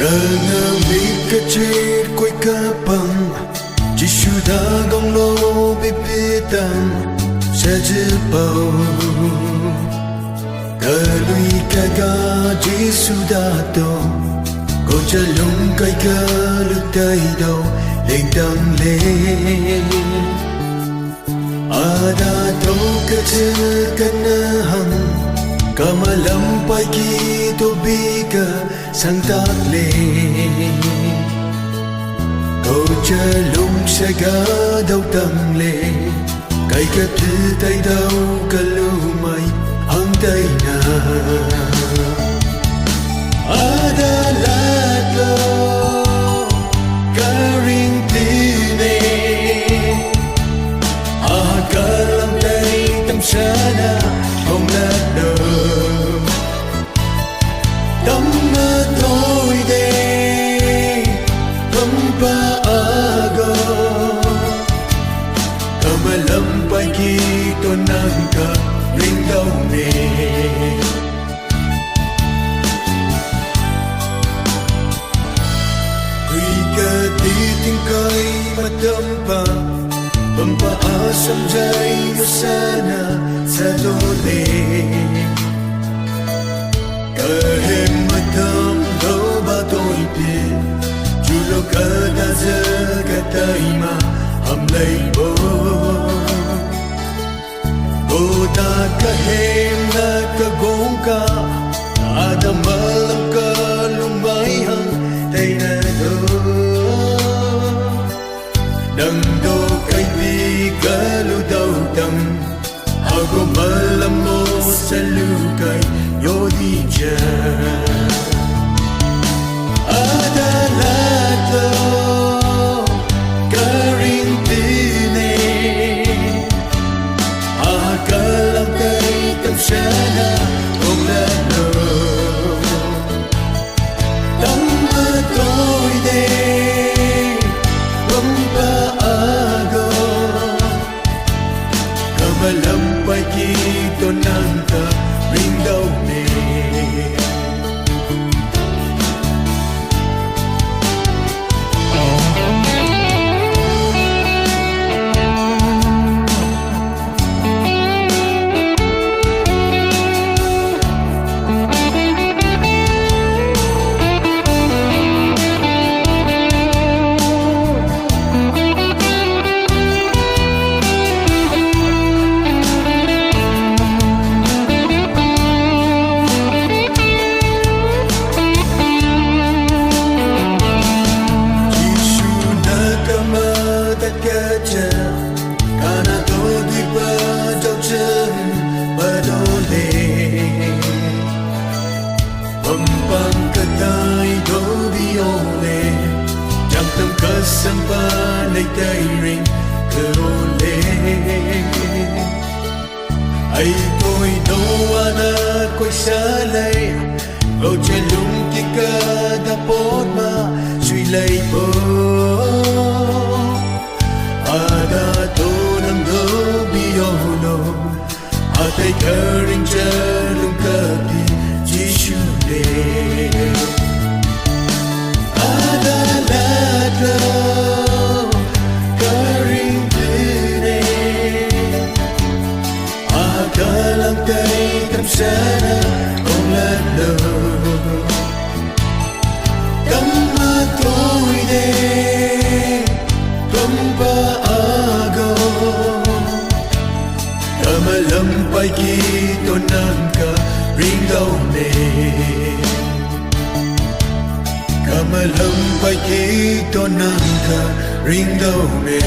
Ranga bika chit koi kapang Jishu da gong lo bipitang Sa jipao Kalui kaga Jishu da to Ko cha lung kai ka lu tay đâu Lên tăng lên Ada to ka chư ka na hang Kamalampai kito bika sang takle Câu cha lung sa ga đâu tăng le Kai ka thư tay đâu ka lumay hang tay na Ada latlo ka ring tine Ka lam tay tam sana không lát đời Tâm mơ thôi đê Tâm ba ago Kamalam pagi to nangka ring daw ne Tuy ka titing kay matampa Pampaasam jay sana sa dole Kahit matam daw ba to'y pin Julo ka na sa katay ma hamlay mo Kota kahit na kagong ka Adamalang ka lumayang tay na do Nang do kay di kalu daw tang Ako malam mo sa lukay Yodi dyan Ada lato Karing tine Akalang kay kamsyana Kung lalo Tama to'y de Pampaago Kamalampay kito nangka ring daw ne Sampai tay ring kerole Ai tôi đâu ana koi salay Lo chalung tika dapot ma suy lay po Ada to nang do biolo Atay karing chalung kapi Jishu de Ada ladlo Akalang kay kamsana kung lalo Kama to'y de Pampaago Kamalampay kito nangka ring daw ne Kamalampay kito nangka ring daw ne